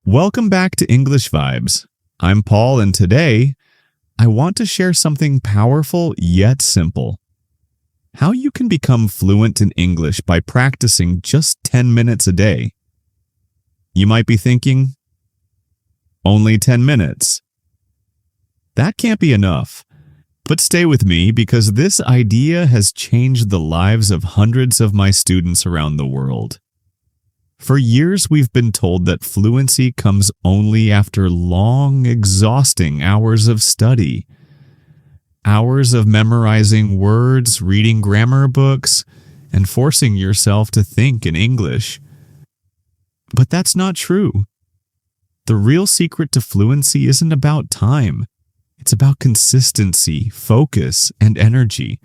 Welcome back to English Vibes. I'm Paul, and today I want to share something powerful yet simple. How you can become fluent in English by practicing just 10 minutes a day. You might be thinking, only 10 minutes. That can't be enough. But stay with me because this idea has changed the lives of hundreds of my students around the world. For years, we've been told that fluency comes only after long, exhausting hours of study. Hours of memorizing words, reading grammar books, and forcing yourself to think in English. But that's not true. The real secret to fluency isn't about time. It's about consistency, focus, and energy.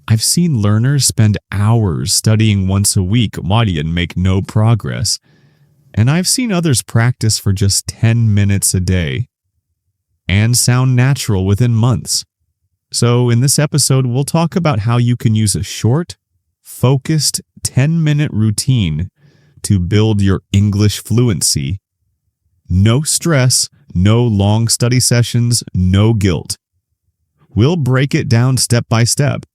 I've seen learners spend hours studying once a week and make no progress. And I've seen others practice for just 10 minutes a day and sound natural within months. So in this episode, we'll talk about how you can use a short, focused 10-minute routine to build your English fluency. No stress, no long study sessions, no guilt. We'll break it down step by step.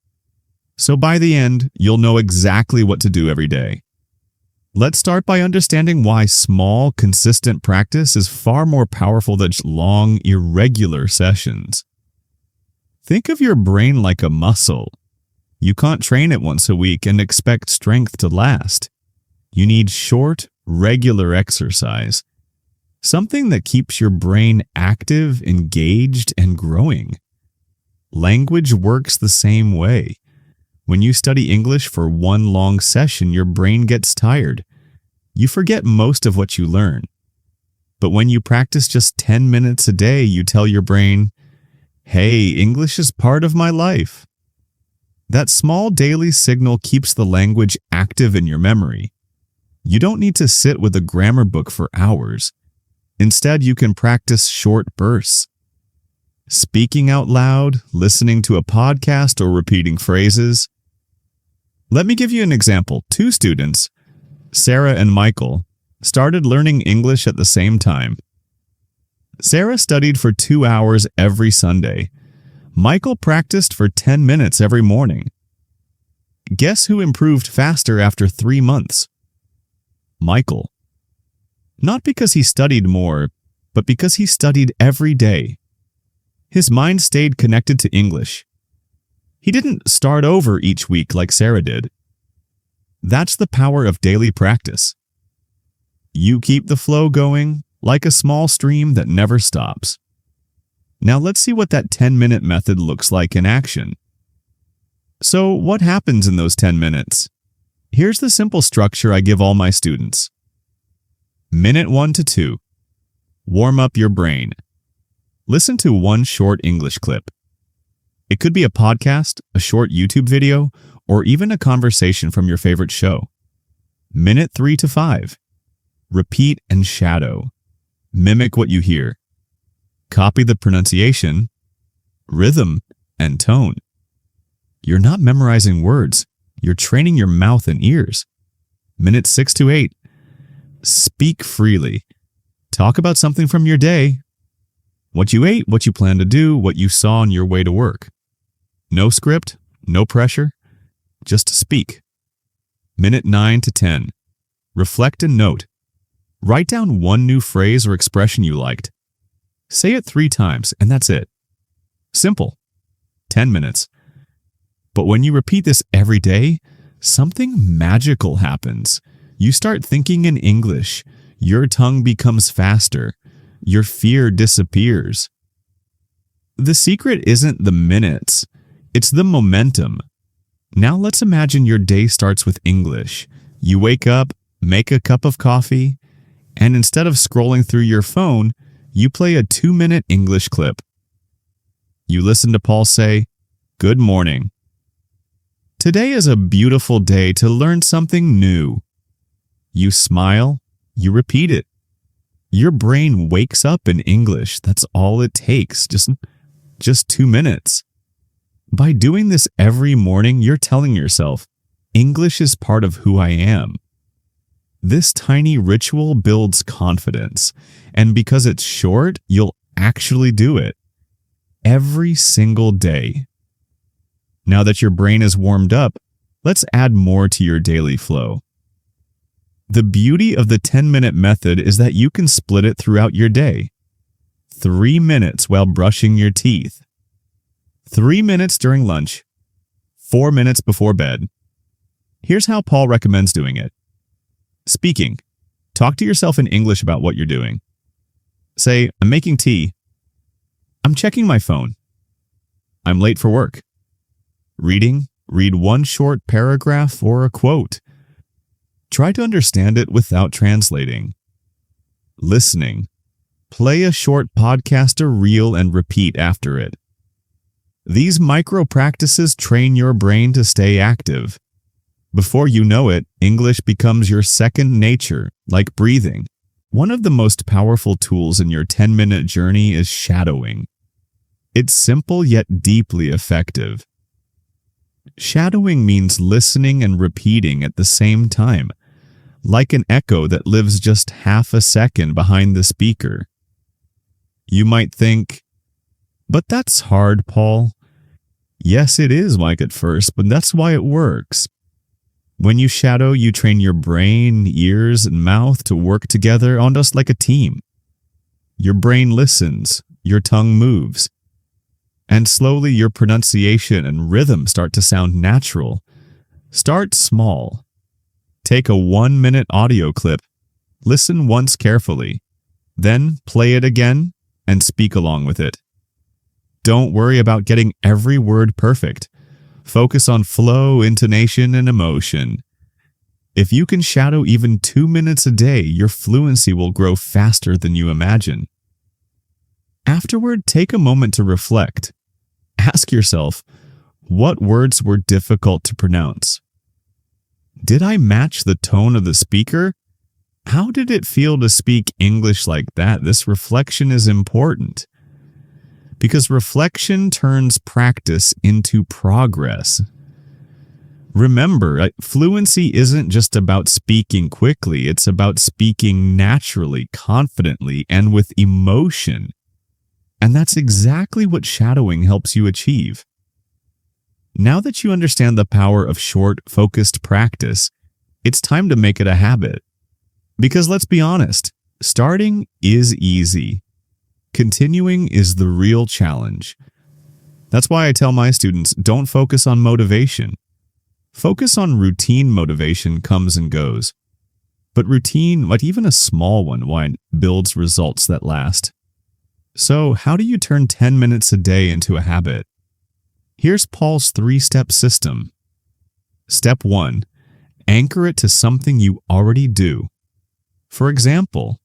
So by the end, you'll know exactly what to do every day. Let's start by understanding why small, consistent practice is far more powerful than long, irregular sessions. Think of your brain like a muscle. You can't train it once a week and expect strength to last. You need short, regular exercise. Something that keeps your brain active, engaged, and growing. Language works the same way. When you study English for one long session, your brain gets tired. You forget most of what you learn. But when you practice just 10 minutes a day, you tell your brain, hey, English is part of my life. That small daily signal keeps the language active in your memory. You don't need to sit with a grammar book for hours. Instead, you can practice short bursts. Speaking out loud, listening to a podcast, or repeating phrases. Let me give you an example. Two students, Sarah and Michael, started learning English at the same time. Sarah studied for 2 hours every Sunday. Michael practiced for 10 minutes every morning. Guess who improved faster after 3 months? Michael. Not because he studied more, but because he studied every day. His mind stayed connected to English. He didn't start over each week like Sarah did. That's the power of daily practice. You keep the flow going like a small stream that never stops. Now let's see what that 10-minute method looks like in action. So what happens in those 10 minutes? Here's the simple structure I give all my students. Minute 1 to 2. Warm up your brain. Listen to one short English clip. It could be a podcast, a short YouTube video, or even a conversation from your favorite show. Minute 3 to 5. Repeat and shadow. Mimic what you hear. Copy the pronunciation, rhythm, and tone. You're not memorizing words. You're training your mouth and ears. Minute 6 to 8. Speak freely. Talk about something from your day. What you ate, what you plan to do, what you saw on your way to work. No script, no pressure, just speak. Minute 9 to 10. Reflect and note. Write down one new phrase or expression you liked. Say it 3 times, and that's it. Simple. 10 minutes. But when you repeat this every day, something magical happens. You start thinking in English. Your tongue becomes faster. Your fear disappears. The secret isn't the minutes. It's the momentum. Now let's imagine your day starts with English. You wake up, make a cup of coffee, and instead of scrolling through your phone, you play a 2-minute English clip. You listen to Paul say, "Good morning. Today is a beautiful day to learn something new." You smile, you repeat it. Your brain wakes up in English. That's all it takes, just 2 minutes. By doing this every morning, you're telling yourself, English is part of who I am. This tiny ritual builds confidence, and because it's short, you'll actually do it every single day. Now that your brain is warmed up, let's add more to your daily flow. The beauty of the 10-minute method is that you can split it throughout your day. 3 minutes while brushing your teeth, 3 minutes during lunch, 4 minutes before bed. Here's how Paul recommends doing it. Speaking. Talk to yourself in English about what you're doing. Say, I'm making tea. I'm checking my phone. I'm late for work. Reading. Read one short paragraph or a quote. Try to understand it without translating. Listening. Play a short podcast or reel and repeat after it. These micro practices train your brain to stay active. Before you know it, English becomes your second nature, like breathing. One of the most powerful tools in your 10-minute journey is shadowing. It's simple yet deeply effective. Shadowing means listening and repeating at the same time, like an echo that lives just half a second behind the speaker. You might think, but that's hard, Paul. Yes, it is, Mike, at first, but that's why it works. When you shadow, you train your brain, ears, and mouth to work together almost like a team. Your brain listens, your tongue moves, and slowly your pronunciation and rhythm start to sound natural. Start small. Take a 1-minute audio clip, listen once carefully, then play it again and speak along with it. Don't worry about getting every word perfect. Focus on flow, intonation, and emotion. If you can shadow even 2 minutes a day, your fluency will grow faster than you imagine. Afterward, take a moment to reflect. Ask yourself, what words were difficult to pronounce? Did I match the tone of the speaker? How did it feel to speak English like that? This reflection is important. Because reflection turns practice into progress. Remember, fluency isn't just about speaking quickly, it's about speaking naturally, confidently, and with emotion. And that's exactly what shadowing helps you achieve. Now that you understand the power of short, focused practice, it's time to make it a habit. Because let's be honest, starting is easy. Continuing is the real challenge. That's why I tell my students, don't focus on motivation. Focus on routine. Motivation comes and goes. But routine, like even a small one, builds results that last. So how do you turn 10 minutes a day into a habit? Here's Paul's 3-step system. Step 1. Anchor it to something you already do. For example,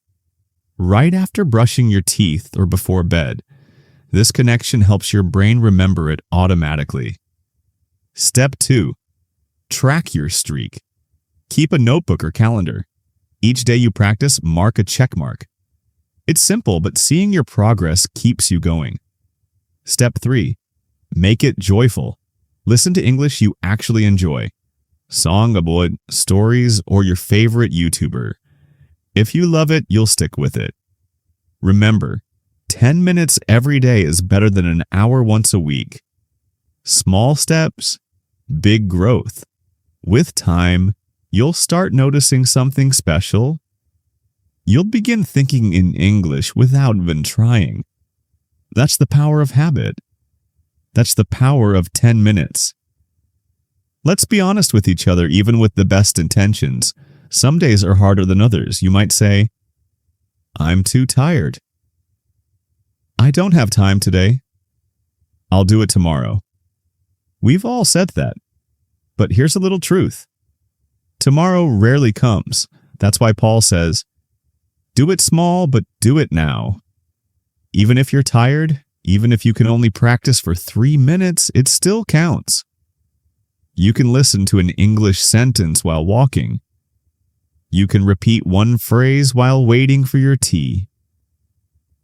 right after brushing your teeth or before bed. This connection helps your brain remember it automatically. Step 2. Track your streak. Keep a notebook or calendar. Each day you practice, mark a check mark. It's simple, but seeing your progress keeps you going. Step 3. Make it joyful. Listen to English you actually enjoy. Song about stories or your favorite YouTuber. If you love it, you'll stick with it. Remember, 10 minutes every day is better than an hour once a week. Small steps, big growth. With time, you'll start noticing something special. You'll begin thinking in English without even trying. That's the power of habit. That's the power of 10 minutes. Let's be honest with each other, even with the best intentions. Some days are harder than others. You might say, I'm too tired. I don't have time today. I'll do it tomorrow. We've all said that. But here's a little truth. Tomorrow rarely comes. That's why Paul says, do it small, but do it now. Even if you're tired, even if you can only practice for 3 minutes, it still counts. You can listen to an English sentence while walking. You can repeat one phrase while waiting for your tea.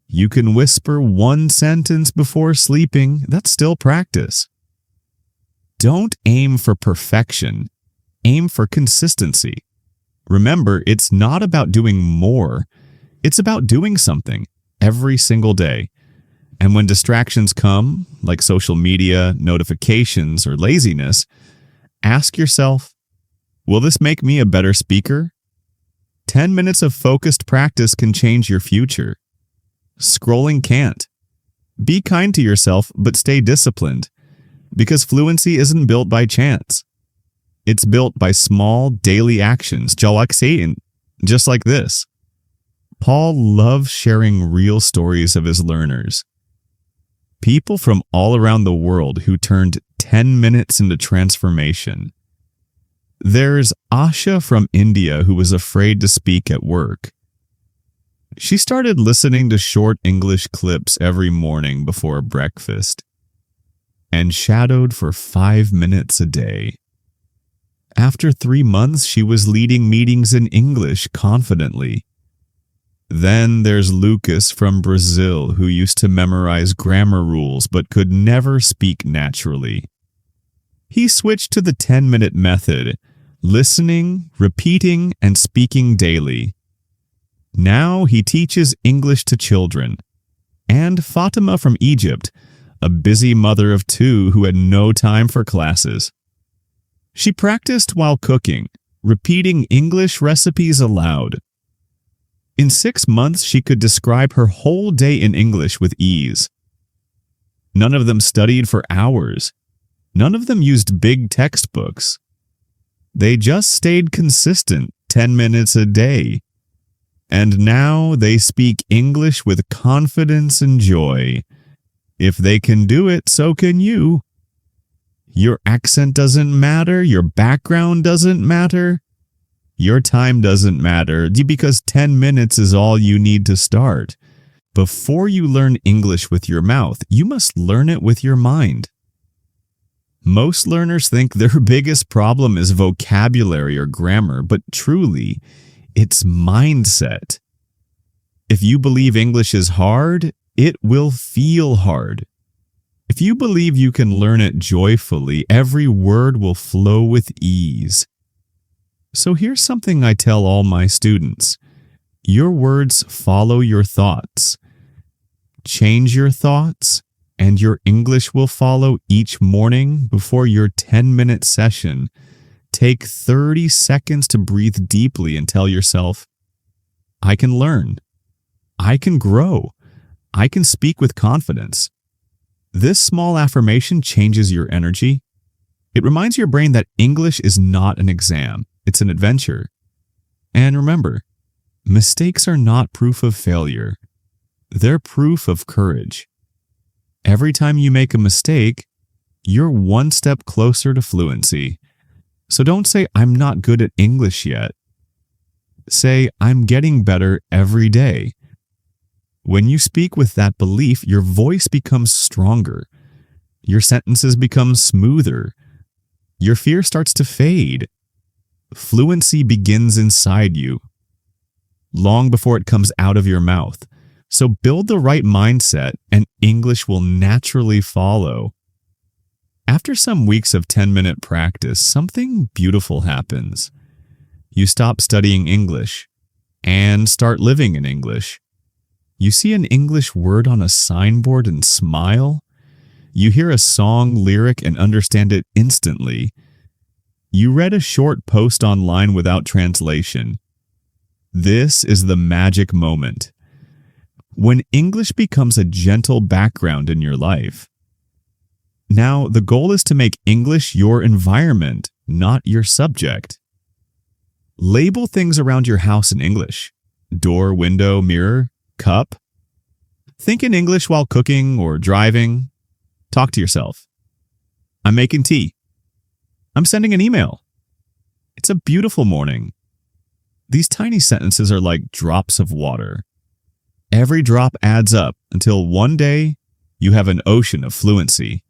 You can whisper one sentence before sleeping. That's still practice. Don't aim for perfection. Aim for consistency. Remember, it's not about doing more. It's about doing something every single day. And when distractions come, like social media, notifications, or laziness, ask yourself, will this make me a better speaker? 10 minutes of focused practice can change your future. Scrolling can't. Be kind to yourself, but stay disciplined, because fluency isn't built by chance. It's built by small, daily actions, just like this. Paul loves sharing real stories of his learners. People from all around the world who turned 10 minutes into transformation. There's Asha from India who was afraid to speak at work. She started listening to short English clips every morning before breakfast and shadowed for 5 minutes a day. After 3 months, she was leading meetings in English confidently. Then there's Lucas from Brazil who used to memorize grammar rules but could never speak naturally. He switched to the 10-minute method, listening, repeating, and speaking daily. Now he teaches English to children. And Fatima from Egypt, a busy mother of 2 who had no time for classes. She practiced while cooking, repeating English recipes aloud. In 6 months, she could describe her whole day in English with ease. None of them studied for hours. None of them used big textbooks. They just stayed consistent 10 minutes a day. And now they speak English with confidence and joy. If they can do it, so can you. Your accent doesn't matter. Your background doesn't matter. Your time doesn't matter because 10 minutes is all you need to start. Before you learn English with your mouth, you must learn it with your mind. Most learners think their biggest problem is vocabulary or grammar, but truly, it's mindset. If you believe English is hard, it will feel hard. If you believe you can learn it joyfully, every word will flow with ease. So here's something I tell all my students. Your words follow your thoughts. Change your thoughts, and your English will follow each morning before your 10-minute session. Take 30 seconds to breathe deeply and tell yourself, I can learn. I can grow. I can speak with confidence. This small affirmation changes your energy. It reminds your brain that English is not an exam. It's an adventure. And remember, mistakes are not proof of failure. They're proof of courage. Every time you make a mistake, you're one step closer to fluency. So don't say, I'm not good at English yet. Say, I'm getting better every day. When you speak with that belief, your voice becomes stronger. Your sentences become smoother. Your fear starts to fade. Fluency begins inside you, long before it comes out of your mouth. So build the right mindset and English will naturally follow. After some weeks of 10-minute practice, something beautiful happens. You stop studying English and start living in English. You see an English word on a signboard and smile. You hear a song lyric and understand it instantly. You read a short post online without translation. This is the magic moment. When English becomes a gentle background in your life. Now, the goal is to make English your environment, not your subject. Label things around your house in English. Door, window, mirror, cup. Think in English while cooking or driving. Talk to yourself. I'm making tea. I'm sending an email. It's a beautiful morning. These tiny sentences are like drops of water. Every drop adds up until one day you have an ocean of fluency.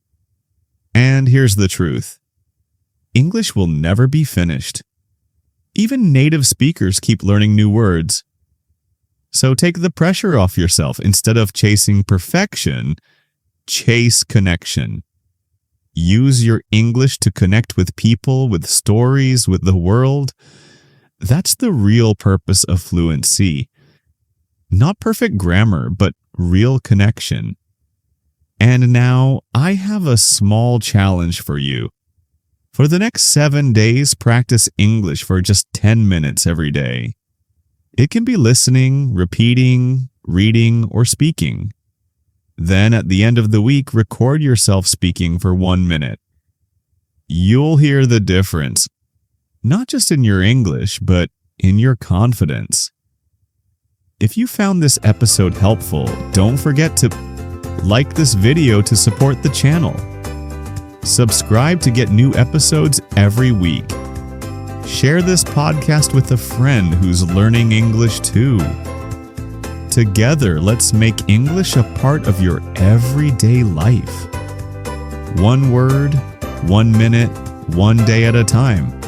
And here's the truth. English will never be finished. Even native speakers keep learning new words. So take the pressure off yourself. Instead of chasing perfection, chase connection. Use your English to connect with people, with stories, with the world. That's the real purpose of fluency. Not perfect grammar, but real connection. And now I have a small challenge for you. For the next 7 days, practice English for just 10 minutes every day. It can be listening, repeating, reading, or speaking. Then at the end of the week, record yourself speaking for 1 minute. You'll hear the difference, not just in your English, but in your confidence. If you found this episode helpful, don't forget to like this video to support the channel. Subscribe to get new episodes every week. Share this podcast with a friend who's learning English too. Together, let's make English a part of your everyday life. 1 word, 1 minute, 1 day at a time.